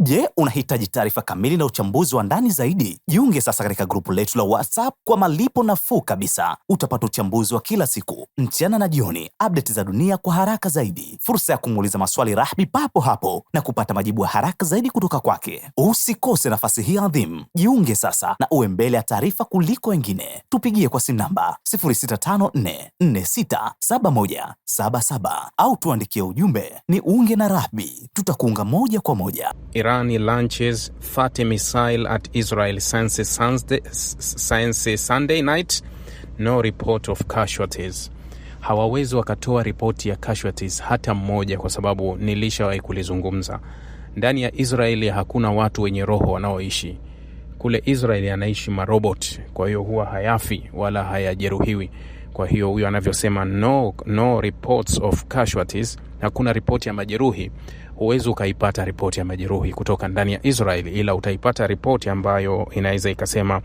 Je, unahitaji taarifa kamili na uchambuzi wa ndani zaidi? Jiunge sasa katika grupu letu la WhatsApp kwa malipo nafuu kabisa. Utapata uchambuzi wa kila siku, mchana na jioni, update za dunia kwa haraka zaidi, fursa ya kumuuliza maswali Rahby papo hapo na kupata majibu ya haraka zaidi kutoka kwake. Usikose nafasi hii adhimu. Jiunge sasa na uwe mbele ya taarifa kuliko wengine. Tupigie kwa simu namba 0654467177 au tuandikie ujumbe ni unge na Rahby. Tutakuunga moja kwa moja. Iran launches 30 missile at Israel since Sunday night. No report of casualties. Hawawezi wakatoa ripoti ya casualties hata mmoja, kwa sababu nilishawahi kulizungumza. Ndani ya Israeli hakuna watu wenye roho wanaoishi. Kule Israeli anaishi marobot, kwa hiyo huwa hayafi wala hayajeruhiwi. Kwa hiyo huyo anavyosema no reports of casualties, hakuna ripoti ya majeruhi, huwezi ukaipata ripoti ya majeruhi kutoka ndani ya Israeli, ila utaipata ripoti ambayo inaweza ikasema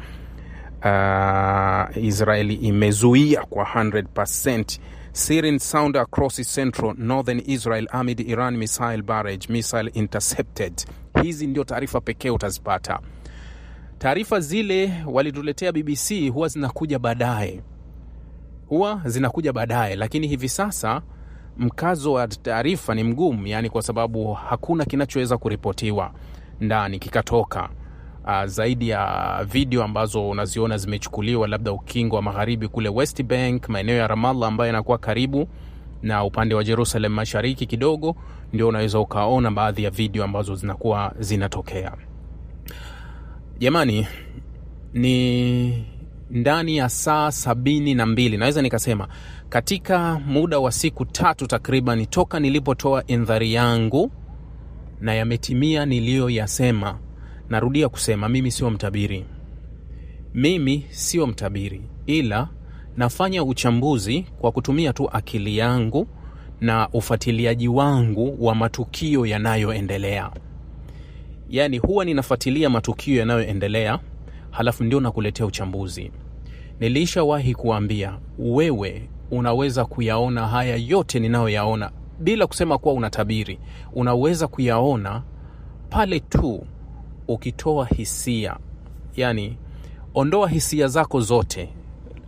Israeli imezuia kwa 100% siren sound across central northern Israel amid Iran missile barrage, missile intercepted. Hizi ndio taarifa pekee utazipata. Taarifa zile walituletea BBC huwa zinakuja baadaye, lakini hivi sasa mkazo wa taarifa ni mgumu, yani kwa sababu hakuna kinachoweza kuripotiwa ndani kikatoka. Zaidi ya video ambazo unaziona zimechukuliwa labda ukingo wa magharibi kule West Bank, maeneo ya Ramallah ambayo yanakuwa karibu na upande wa Jerusalem mashariki kidogo, ndio unaweza ukaona baadhi ya video ambazo zinakuwa zinatokea. Jamani, ni ndani ya saa 72, naweza nikasema katika muda wa siku 3 takriban toka nilipotoa indhari yangu, na yametimia niliyoyasema. Narudia kusema mimi sio mtabiri, ila nafanya uchambuzi kwa kutumia tu akili yangu na ufuatiliaji wangu wa matukio yanayoendelea. Yani huwa ninafuatilia matukio yanayoendelea, halafu ndio nakuletea uchambuzi. Nilishawahi kuambia wewe unaweza kuyaona haya yote ninayoyaona bila kusema kuwa unatabiri. Unaweza kuyaona pale tu ukitoa hisia. Yani ondoa hisia zako zote.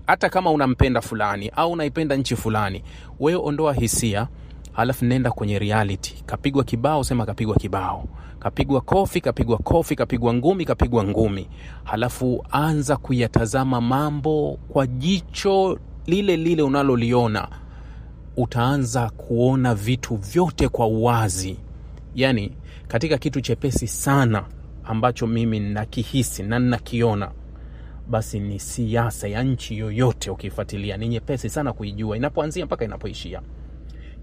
Hata kama unampenda fulani au unaipenda nchi fulani, wewe ondoa hisia, halafu nenda kwenye reality. Kapigwa kibao, sema kapigwa kibao. Kapigwa kofi, kapigwa ngumi. Halafu anza kuyatazama mambo kwa jicho lile unaloliona. Utaanza kuona vitu vyote kwa uwazi. Yani katika kitu chepesi sana ambacho mimi nakihisi na nakiona, basi ni siasa ya nchi yoyote. Ukifuatilia ni nyepesi sana kuijua inapoanzia mpaka inapoishia.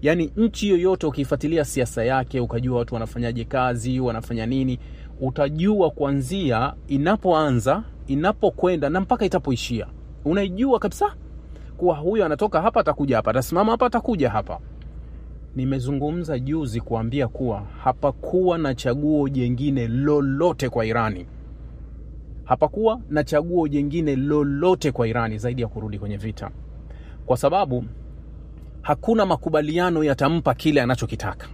Yani nchi yoyote ukifuatilia siasa yake, ukajua watu wanafanyaje kazi, wanafanya nini, utajua kuanzia inapoanza, inapokwenda na mpaka itapoishia. Unaijua kabisa kuwa huyu anatoka hapa atakuja hapa, atasimama hapa atakuja hapa. Nimezungumza juzi kuambia kuwa hapakuwa na chaguo jingine lolote kwa Irani. Hapakuwa na chaguo jingine lolote kwa Irani zaidi ya kurudi kwenye vita. Kwa sababu hakuna makubaliano yatampa kile anachokitaka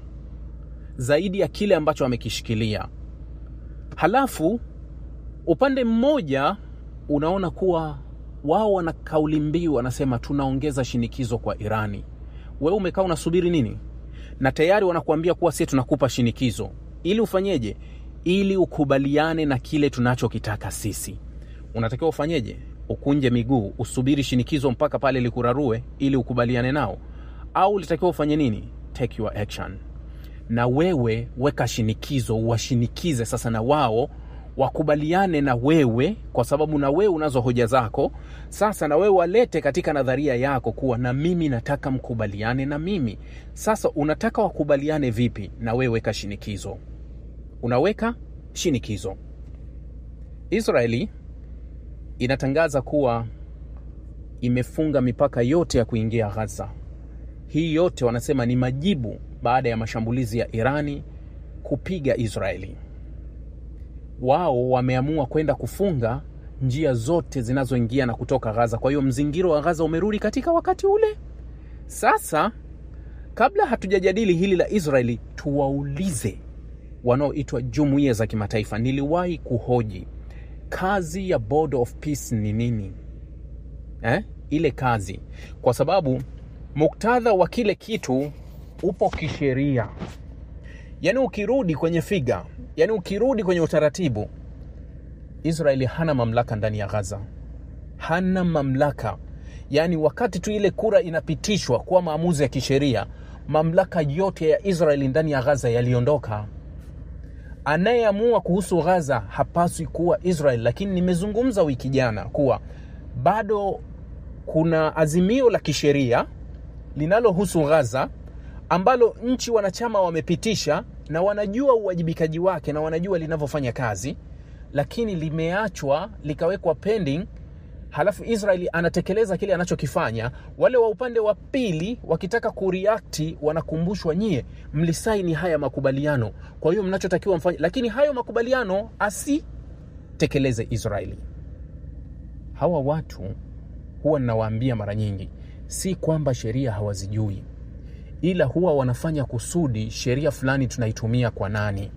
zaidi ya kile ambacho amekishikilia. Halafu upande mmoja unaona kuwa wao wana kauli mbiu, wanasema tunaongeza shinikizo kwa Irani. Wewe umekaa unasubiri nini? Na tayari wanakuambia kuwa sisi tunakupa shinikizo. Ili ufanyeje? Ili ukubaliane na kile tunachokitaka sisi. Unatakiwa ufanyeje? Ukunje miguu, usubiri shinikizo mpaka pale likurarue ili ukubaliane nao? Au ulitakiwa ufanye nini? Take your action. Na wewe weka shinikizo, uwashinikize sasa na wao wakubaliane na wewe, kwa sababu na wewe unazo hoja zako. Sasa na wewe walete katika nadharia yako kuwa na mimi nataka mkubaliane na mimi. Sasa unataka wakubaliane vipi? Na wewe weka shinikizo. Unaweka shinikizo. Israeli inatangaza kuwa imefunga mipaka yote ya kuingia Gaza. Hii yote wanasema ni majibu baada ya mashambulizi ya Irani kupiga Israeli. Wao wameamua kwenda kufunga njia zote zinazoingia na kutoka Gaza. Kwa hiyo mzingiro wa Gaza umerudi katika wakati ule. Sasa kabla hatujajadili hili la Israeli, tuwaulize wanaoitwa jumuiya za kimataifa. Niliwahi kuhoji kazi ya Board of Peace ni nini? Ile kazi, kwa sababu muktadha wa kile kitu upo kisheria. Yani ukirudi kwenye figa, yani ukirudi kwenye utaratibu, Israeli hana mamlaka ndani ya Gaza. Hana mamlaka. Yani wakati tu ile kura inapitishwa kwa maamuzi ya kisheria, mamlaka yote ya Israeli ndani ya Gaza yaliondoka. Anayeamua kuhusu Gaza hapaswi kuwa Israel. Lakini nimezungumza wiki jana kuwa bado kuna azimio la kisheria linalohusu Gaza ambalo nchi wanachama wamepitisha na wanajua uwajibikaji wake na wanajua linavyofanya kazi, lakini limeachwa likawekwa pending. Halafu Israeli anatekeleza kile anachokifanya. Wale wa upande wa pili wakitaka kureact wanakumbushwa, nyie mlisaini haya makubaliano, kwa hiyo mnachotakiwa mfanye. Lakini hayo makubaliano asitekeleze Israeli. Hawa watu huwa ninawaambia mara nyingi, si kwamba sheria hawazijui, ila huwa wanafanya kusudi sheria fulani tunaitumia kwa nani.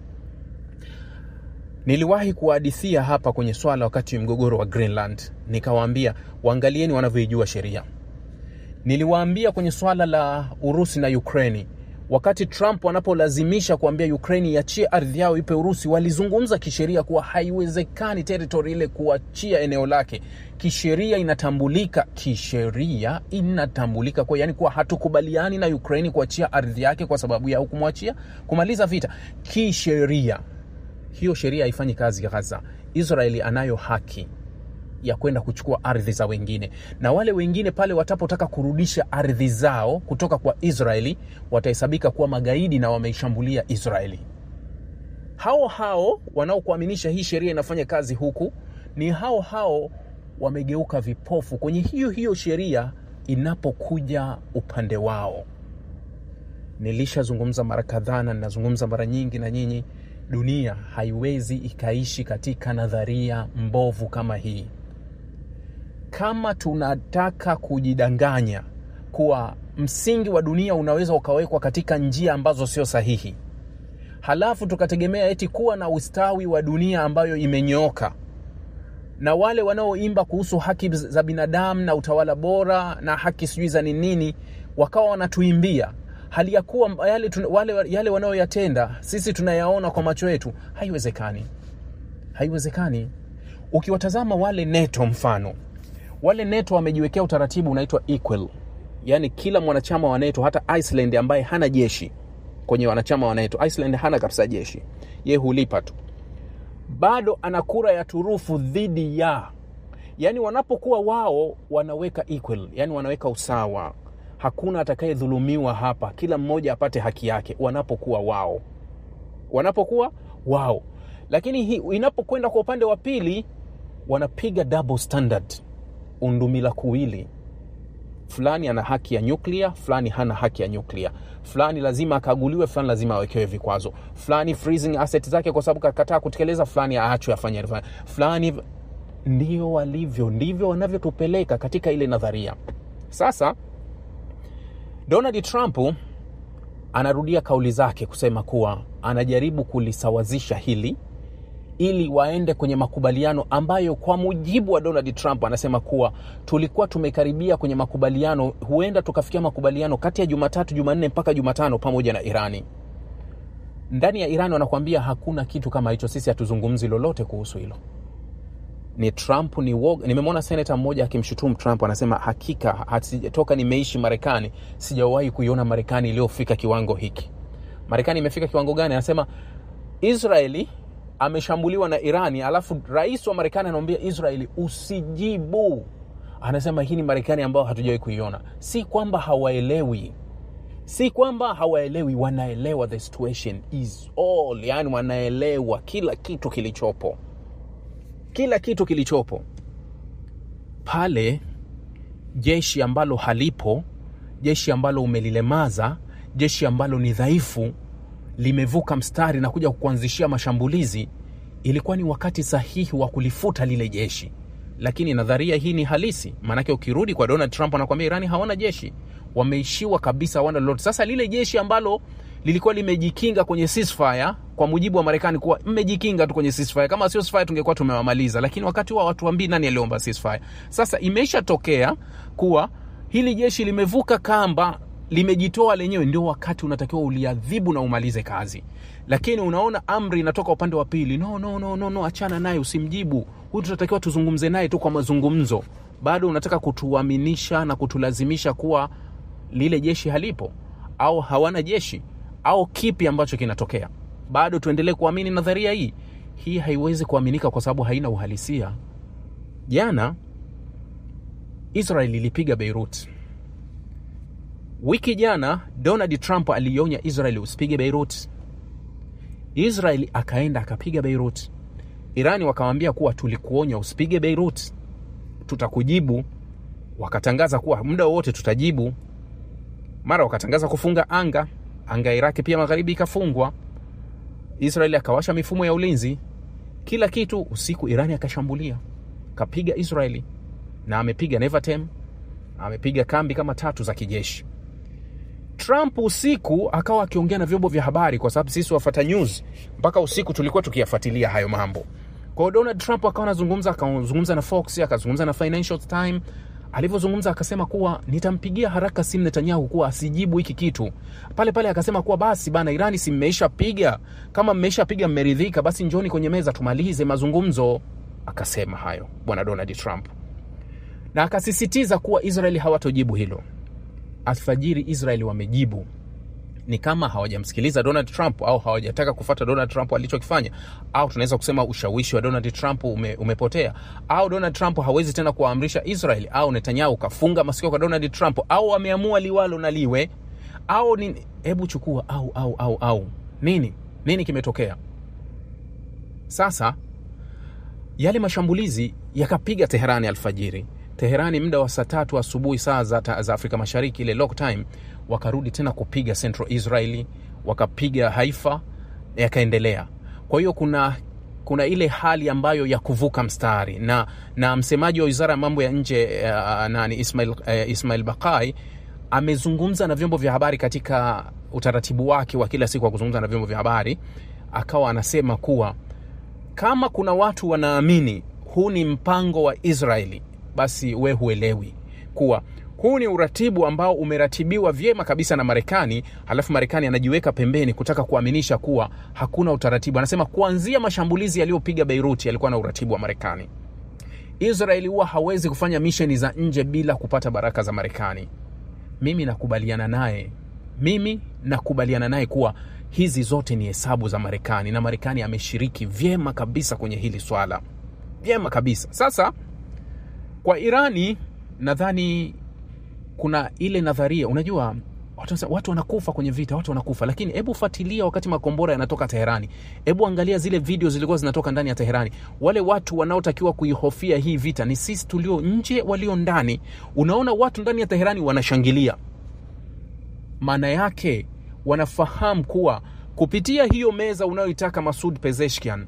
Niliwahi kuhadithia hapa kwenye swala wakati mgogoro wa Greenland, nikawaambia waangalieni wanavyoijua sheria. Niliwaambia kwenye swala la Urusi na Ukraine, wakati Trump wanapolazimisha kuambia Ukraine iachie ardhi yao ipe Urusi, walizungumza kisheria kuwa haiwezekani territory ile kuachia eneo lake. Kisheria inatambulika, kwa yani kuwa hatukubaliani na Ukraine kuachia ardhi yake kwa sababu ya kumwachia kumaliza vita. Kisheria hiyo sheria haifanyi kazi Gaza. Israeli anayo haki ya kwenda kuchukua ardhi za wengine, na wale wengine pale watapotaka kurudisha ardhi zao kutoka kwa Israeli watahesabika kuwa magaidi na wameishambulia Israeli. Hao wanaokuaminisha hii sheria inafanya kazi huku ni hao wamegeuka vipofu kwenye hiyo sheria inapokuja upande wao. Nilishazungumza mara kadhaa na ninazungumza mara nyingi na nyinyi, dunia haiwezi ikaishi katika nadharia mbovu kama hii. Kama tunataka kujidanganya kuwa msingi wa dunia unaweza ukawekwa katika njia ambazo sio sahihi, halafu tukategemea eti kuwa na ustawi wa dunia ambayo imenyooka, na wale wanaoimba kuhusu haki za binadamu na utawala bora na haki sijui za nini wakawa wanatuimbia, hali ya kuwa yale wanaoyatenda sisi tunayaona kwa macho yetu, haiwezekani. Ukiwatazama wale NATO, mfano wale NATO wamejiwekea utaratibu unaitwa equal. Yani kila mwanachama wa NATO, hata Iceland ambaye hana jeshi kwenye wanachama wa NATO, Iceland hana kabisa jeshi, yeye hulipa tu, bado ana kura ya turufu dhidi ya, yani wanapokuwa wao wanaweka equal, yani wanaweka usawa, hakuna atakayedhulumiwa hapa, kila mmoja apate haki yake wanapokuwa wao. Lakini inapokwenda kwa upande wa pili wanapiga double standard, undumila kuwili. Fulani ana haki ya nyuklia, fulani hana haki ya nyuklia. Fulani lazima akaguliwe, fulani lazima awekewe vikwazo. Fulani freezing asset zake kwa sababu kakataa kutekeleza, fulani aachwe afanye. Fulani ndio walivyo, ndivyo wanavyotupeleka katika ile nadharia. Sasa Donald Trump anarudia kauli zake kusema kuwa anajaribu kulisawazisha hili ili waende kwenye makubaliano ambayo kwa mujibu wa Donald Trump anasema kuwa tulikuwa tumekaribia kwenye makubaliano, huenda tukafikia makubaliano kati ya Jumatatu, Jumanne mpaka Jumatano pamoja na Irani. Ndani ya Irani wanakuambia hakuna kitu kama hicho, sisi hatuzungumzi lolote kuhusu hilo. Ni Trump ni woga. Nimemwona senator mmoja akimshutumu Trump, anasema hakika toka nimeishi Marekani sijawahi kuiona Marekani iliyofika kiwango hiki. Marekani imefika kiwango gani? Anasema Israeli ameshambuliwa na Irani, alafu rais wa Marekani anaambia Israeli usijibu. Anasema hii ni Marekani ambayo hatujawahi kuiona. Si kwamba hawaelewi, wanaelewa the situation is all, yani wanaelewa kila kitu kilichopo pale. Jeshi ambalo halipo, jeshi ambalo umelilemaza, jeshi ambalo ni dhaifu, limevuka mstari na kuja kuanzishia mashambulizi, ilikuwa ni wakati sahihi wa kulifuta lile jeshi. Lakini nadharia hii ni halisi, maanake ukirudi kwa Donald Trump anakuambia Irani hawana jeshi, wameishiwa kabisa, hawana lolote. Sasa lile jeshi ambalo lilikuwa limejikinga kwenye ceasefire kwa mujibu wa Marekani kuwa mmejikinga tu kwenye ceasefire. Kama sio ceasefire tungekuwa tumewamaliza, lakini wakati wa watu waambii nani aliomba ceasefire. Sasa imeshatokea kuwa hili jeshi limevuka kamba, limejitoa lenyewe, ndio wakati unatakiwa uliadhibu na umalize kazi. Lakini unaona amri inatoka upande wa pili, no, achana naye, usimjibu. Huyu tunatakiwa tuzungumze naye tu kwa mazungumzo. Bado unataka kutuaminisha na kutulazimisha kuwa lile jeshi halipo au hawana jeshi au kipi ambacho kinatokea. Bado tuendelee kuamini nadharia hii? Hii haiwezi kuaminika kwa sababu haina uhalisia. Jana Israel ilipiga Beirut. Wiki jana Donald Trump alionya Israel usipige Beirut. Israel akaenda akapiga Beirut. Irani wakamwambia kuwa tulikuonya usipige Beirut, tutakujibu. Wakatangaza kuwa muda wote tutajibu. Mara wakatangaza kufunga anga Iraki pia magharibi ikafungwa. Israel akawasha mifumo ya ulinzi, kila kitu. Usiku Irani akashambulia, kapiga Israeli, na amepiga Nevatem, amepiga kambi kama 3 za kijeshi. Trump usiku akawa akiongea na vyombo vya habari, kwa sababu sisi wafuata news mpaka usiku tulikuwa tukiyafuatilia hayo mambo. Kwa hiyo Donald Trump akawa akazungumza na Fox, akazungumza na Financial Times. Alivyozungumza akasema kuwa nitampigia haraka simu Netanyahu kuwa asijibu hiki kitu. Pale akasema kuwa basi bana, Irani si mmeishapiga, kama mmeishapiga mmeridhika, basi njoni kwenye meza tumalize mazungumzo. Akasema hayo bwana Donald Trump, na akasisitiza kuwa Israeli hawatojibu hilo. Alfajiri Israeli wamejibu. Ni kama hawajamsikiliza Donald Trump au hawajataka kufuata Donald Trump alichokifanya, au tunaweza kusema ushawishi wa Donald Trump umepotea, au Donald Trump hawezi tena kuamrisha Israeli, au Netanyahu kafunga masikio kwa Donald Trump, au wameamua liwalo na liwe, au nini. Hebu chukua au nini kimetokea sasa. Yale mashambulizi yakapiga Teherani alfajiri. Teherani muda wa saa 3 asubuhi saa za Afrika Mashariki, ile lock time, wakarudi tena kupiga Central Israeli, wakapiga Haifa, yakaendelea. Kwa hiyo kuna ile hali ambayo ya kuvuka mstari, na msemaji wa Wizara ya Mambo ya Nje Ismail Baqai amezungumza na vyombo vya habari katika utaratibu wake wa kila siku wa kuzungumza na vyombo vya habari. Akawa anasema kuwa kama kuna watu wanaamini huu ni mpango wa Israeli, basi we huelewi kuwa huu ni uratibu ambao umeratibiwa vyema kabisa na Marekani, halafu Marekani anajiweka pembeni kutaka kuaminisha kuwa hakuna utaratibu. Anasema kuanzia mashambulizi yaliyopiga Beirut yalikuwa na uratibu wa Marekani. Israeli huwa hawezi kufanya misheni za nje bila kupata baraka za Marekani. Mimi nakubaliana naye kuwa hizi zote ni hesabu za Marekani, na Marekani ameshiriki vyema kabisa kwenye hili swala. Vyema kabisa. Sasa kwa Irani nadhani kuna ile nadharia, unajua watu wanakufa kwenye vita, watu wanakufa, lakini hebu fuatilia wakati makombora yanatoka Teherani. Hebu angalia zile video zilikuwa zinatoka ndani ya Teherani. Wale watu wanaotakiwa kuihofia hii vita ni sisi tulio nje, walio ndani. Unaona watu ndani ya Teherani wanashangilia. Maana yake wanafahamu kuwa kupitia hiyo meza unayoitaka Masoud Pezeshkian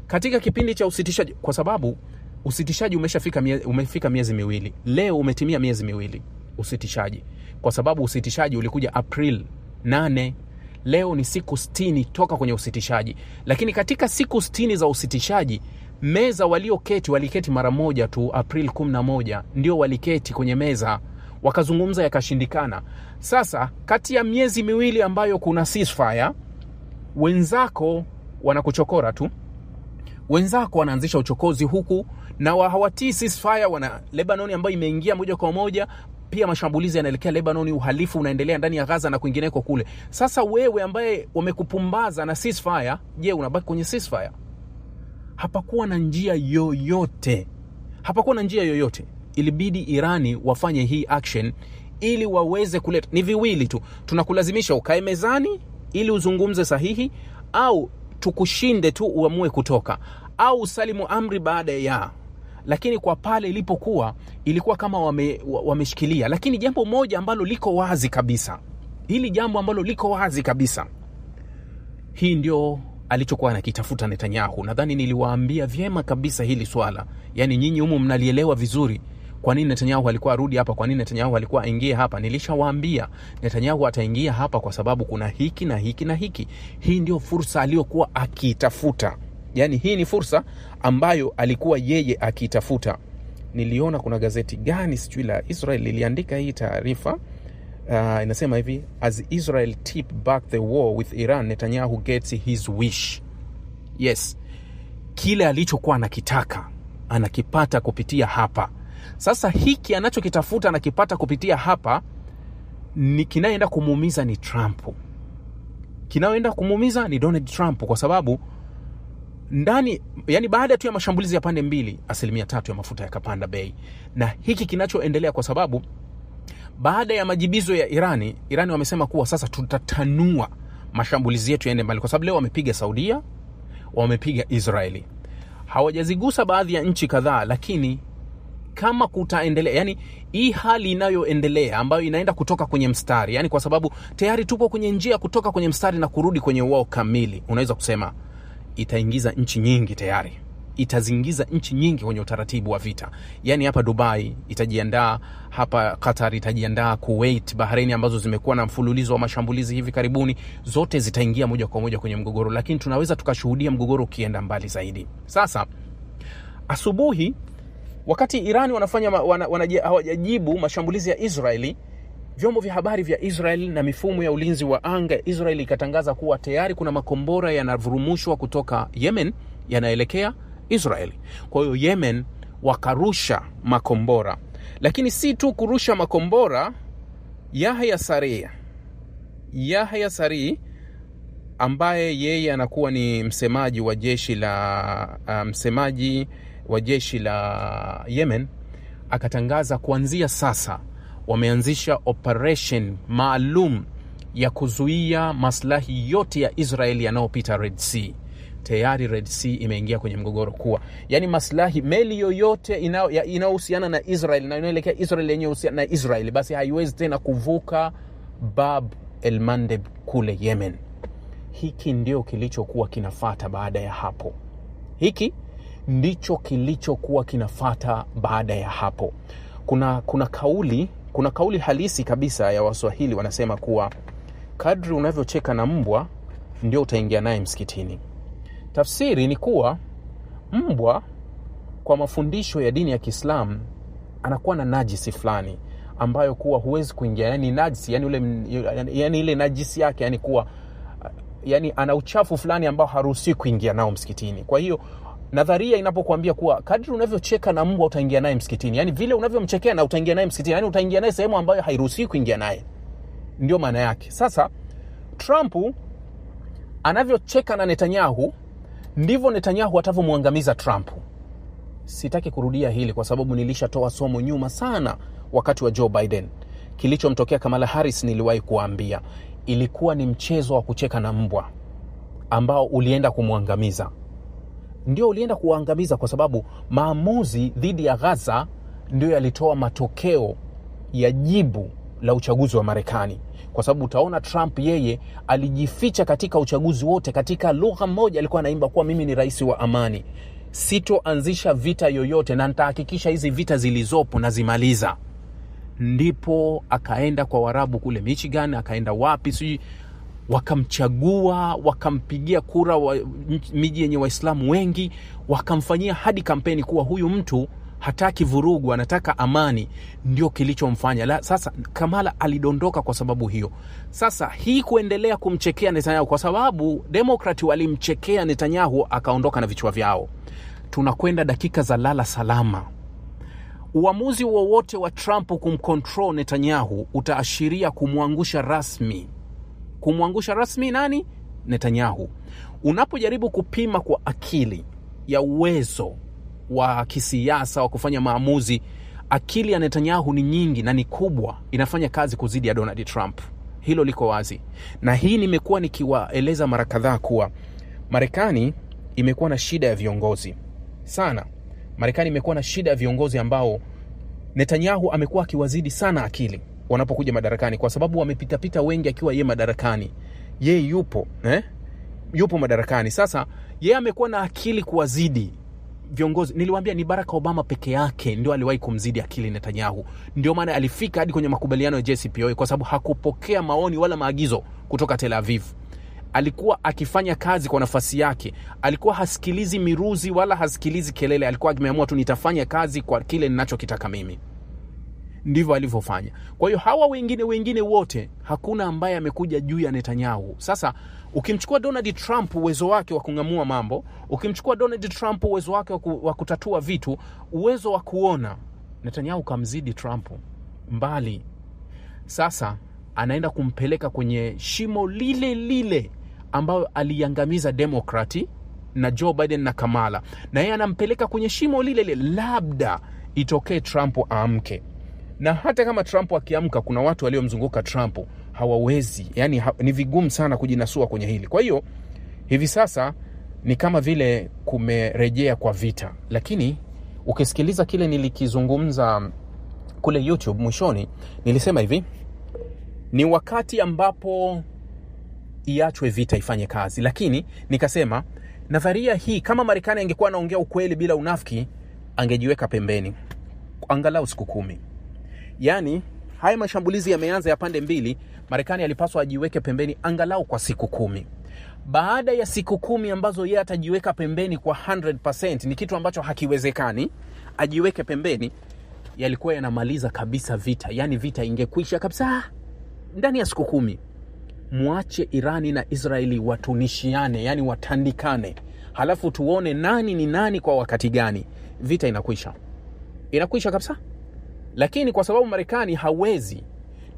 katika kipindi cha usitishaji, kwa sababu usitishaji umefika miezi miwili. Leo umetimia miezi miwili usitishaji, kwa sababu usitishaji ulikuja April 8. Leo ni siku 60 toka kwenye usitishaji. Lakini katika siku 60 za usitishaji, meza waliketi mara moja tu. April 11 ndio waliketi kwenye meza, wakazungumza, yakashindikana. Sasa kati ya miezi miwili ambayo kuna ceasefire, wenzako wanakuchokora tu. Wenzako wanaanzisha uchokozi huku, na hawatii ceasefire. Wana Lebanon ambayo imeingia moja kwa moja, pia mashambulizi yanaelekea Lebanon, uhalifu unaendelea ndani ya Gaza na kwingineko kule. Sasa wewe ambaye wamekupumbaza na ceasefire, je, unabaki kwenye ceasefire? Hapakuwa na njia yoyote. Ilibidi Irani wafanye hii action ili waweze kuleta, ni viwili tu, tunakulazimisha ukae mezani ili uzungumze sahihi, au tukushinde tu uamue kutoka, au usalimu amri baada ya. Lakini kwa pale ilipokuwa, ilikuwa kama wameshikilia. Lakini jambo moja ambalo liko wazi kabisa, hii ndio alichokuwa anakitafuta Netanyahu. Nadhani niliwaambia vyema kabisa hili swala, yani nyinyi humu mnalielewa vizuri, Kwa nini Netanyahu alikuwa arudi hapa? Kwa nini Netanyahu alikuwa aingie hapa? Nilishawaambia Netanyahu ataingia hapa kwa sababu kuna hiki na hiki na hiki. Hii ndio fursa aliyokuwa akitafuta. Yani hii ni fursa ambayo alikuwa yeye akitafuta. Niliona kuna gazeti gani sijui la Israel liliandika hii taarifa. Inasema hivi: as Israel tip back the war with Iran, Netanyahu gets his wish. Yes, kile alichokuwa anakitaka anakipata kupitia hapa. Sasa hiki anachokitafuta anakipata kupitia hapa, ni kinaenda kumuumiza ni Trump. Kinaenda kumuumiza ni Donald Trump, kwa sababu ndani, yani baada tu ya mashambulizi ya pande mbili, 3% ya mafuta yakapanda bei. Na hiki kinachoendelea kwa sababu baada ya majibizo ya Irani wamesema kuwa sasa tutatanua mashambulizi yetu yaende mbali, kwa sababu leo wamepiga Saudia, wamepiga Israeli. Hawajazigusa baadhi ya nchi kadhaa, lakini kama kutaendelea, yani hii hali inayoendelea ambayo inaenda kutoka kwenye mstari, yani kwa sababu tayari tupo kwenye njia kutoka kwenye mstari na kurudi kwenye wao kamili, unaweza kusema itaingiza nchi nyingi tayari. Itazingiza nchi nyingi kwenye utaratibu wa vita. Yani hapa Dubai itajiandaa, hapa Qatar itajiandaa, Kuwait, Bahrain ambazo zimekuwa na mfululizo wa mashambulizi hivi karibuni, zote zitaingia moja kwa moja kwenye mgogoro, lakini tunaweza tukashuhudia mgogoro ukienda mbali zaidi. Sasa asubuhi wakati Irani hawajajibu mashambulizi ya Israeli, vyombo vya habari vya Israeli na mifumo ya ulinzi wa anga Israeli ikatangaza kuwa tayari kuna makombora yanavurumushwa kutoka Yemen yanaelekea Israeli. Kwa hiyo Yemen wakarusha makombora. Lakini si tu kurusha makombora, Yahya Sari ambaye yeye anakuwa ni msemaji wa jeshi la Yemen akatangaza kuanzia sasa wameanzisha operation maalum ya kuzuia maslahi yote ya Israeli yanayopita Red Sea. Tayari Red Sea imeingia kwenye mgogoro kuwa, yani maslahi, meli yoyote inayohusiana na Israeli na inaelekea Israeli yenyewe husiana na Israeli, basi haiwezi tena kuvuka Bab el Mandeb kule Yemen. Hiki ndio kilichokuwa kinafuata baada ya hapo. Kuna kauli halisi kabisa ya Waswahili, wanasema kuwa kadri unavyocheka na mbwa ndio utaingia naye msikitini. Tafsiri ni kuwa mbwa kwa mafundisho ya dini ya Kiislamu anakuwa na najisi fulani ambayo kuwa huwezi kuingia, yani najisi, yani ile najisi yake, yani kuwa yani ana uchafu fulani ambao haruhusi kuingia nao msikitini. Kwa hiyo nadharia inapokuambia kuwa kadri unavyocheka na mbwa utaingia naye msikitini, yani vile unavyomchekea na utaingia naye msikitini, yani utaingia naye sehemu ambayo hairuhusi kuingia naye, ndio maana yake. Sasa Trump anavyocheka na Netanyahu ndivyo Netanyahu atavyomuangamiza Trump. Sitaki kurudia hili kwa sababu nilishatoa somo nyuma sana wakati wa Joe Biden. Kilichomtokea Kamala Harris niliwahi kuambia, ilikuwa ni mchezo wa kucheka na mbwa ambao ulienda kumuangamiza. Ndio ulienda kuangamiza kwa sababu maamuzi dhidi ya Gaza ndio yalitoa matokeo ya jibu la uchaguzi wa Marekani. Kwa sababu utaona Trump yeye alijificha katika uchaguzi wote, katika lugha moja alikuwa anaimba kuwa mimi ni rais wa amani, sitoanzisha vita yoyote na nitahakikisha hizi vita zilizopo na zimaliza. Ndipo akaenda kwa Waarabu kule Michigan, akaenda wapi sijui, wakamchagua, wakampigia kura miji yenye Waislamu wengi, wakamfanyia hadi kampeni kuwa huyu mtu hataki vurugu, anataka amani. Ndio kilichomfanya. Sasa Kamala alidondoka kwa sababu hiyo. Sasa hii kuendelea kumchekea Netanyahu, kwa sababu Demokrati walimchekea Netanyahu akaondoka na vichwa vyao. Tunakwenda dakika za lala salama. Uamuzi wowote wa Trump kumcontrol Netanyahu utaashiria kumwangusha rasmi. Kumwangusha rasmi nani? Netanyahu. Unapojaribu kupima kwa akili ya uwezo wa kisiasa wa kufanya maamuzi, akili ya Netanyahu ni nyingi na ni kubwa, inafanya kazi kuzidi ya Donald Trump. Hilo liko wazi. Na hii nimekuwa nikiwaeleza mara kadhaa kuwa Marekani imekuwa na shida ya viongozi sana. Marekani imekuwa na shida ya viongozi ambao Netanyahu amekuwa akiwazidi sana akili wanapokuja madarakani, kwa sababu wamepita wengi akiwa yeye madarakani. Yeye yupo madarakani. Sasa yeye amekuwa na akili kuwazidi. viongozi, niliwaambia ni Barack Obama peke yake ndio aliwahi kumzidi akili Netanyahu. Ndio maana alifika hadi kwenye makubaliano ya JCPOA, kwa sababu hakupokea maoni wala maagizo kutoka Tel Aviv. Alikuwa akifanya kazi kwa nafasi yake. Alikuwa hasikilizi miruzi wala hasikilizi kelele. Alikuwa ameamua tu nitafanya kazi kwa kile ninachokitaka mimi. Ndivyo alivyofanya. Kwa hiyo hawa wengine wote hakuna ambaye amekuja juu ya Netanyahu. Sasa ukimchukua Donald Trump uwezo wake wa kungamua mambo, ukimchukua Donald Trump uwezo wake wa kutatua vitu, uwezo wa kuona, Netanyahu kamzidi Trump mbali. Sasa anaenda kumpeleka kwenye shimo lile ambayo aliangamiza Demokrati na Joe Biden na Kamala. Na yeye anampeleka kwenye shimo lile, labda itokee Trump aamke. Na hata kama Trump akiamka, kuna watu waliomzunguka Trump hawawezi, yani ni vigumu sana kujinasua kwenye hili. Kwa hiyo hivi sasa ni kama vile kumerejea kwa vita. Lakini ukisikiliza kile nilikizungumza kule YouTube mwishoni, nilisema hivi, ni wakati ambapo iachwe vita ifanye kazi. Lakini nikasema nadharia hii, kama Marekani angekuwa anaongea ukweli bila unafiki, angejiweka pembeni angalau siku 10. Yani haya mashambulizi yameanza ya pande mbili, Marekani alipaswa ajiweke pembeni angalau kwa siku 10. Baada ya siku 10 ambazo yeye atajiweka pembeni kwa 100%, ni kitu ambacho hakiwezekani, ajiweke pembeni, yalikuwa yanamaliza kabisa vita. Yani vita ingekwisha kabisa ndani ya siku 10. Muache Irani na Israeli watunishiane, yani watandikane. Halafu tuone nani ni nani kwa wakati gani. Vita inakwisha. Inakwisha kabisa. Lakini kwa sababu Marekani hawezi,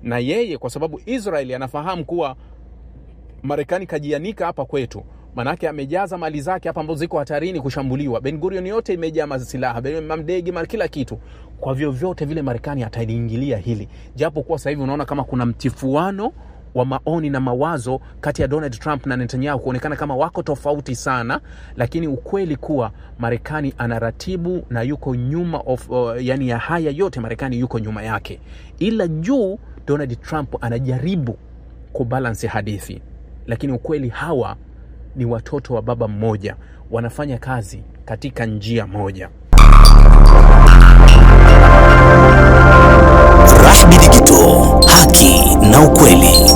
na yeye kwa sababu Israeli anafahamu kuwa Marekani kajianika hapa kwetu, manake amejaza mali zake hapa ambazo ziko hatarini kushambuliwa. Ben Gurion yote imejaa silaha, mamdege, kila kitu. Kwa vyovyote vile Marekani ataliingilia hili. Japo kwa sasa hivi unaona kama kuna mtifuano wa maoni na mawazo kati ya Donald Trump na Netanyahu, kuonekana kama wako tofauti sana, lakini ukweli kuwa Marekani anaratibu na yuko nyuma yani ya haya yote Marekani yuko nyuma yake. Ila juu Donald Trump anajaribu kubalance hadithi. Lakini ukweli hawa ni watoto wa baba mmoja, wanafanya kazi katika njia moja. Rahby Digital, haki na ukweli.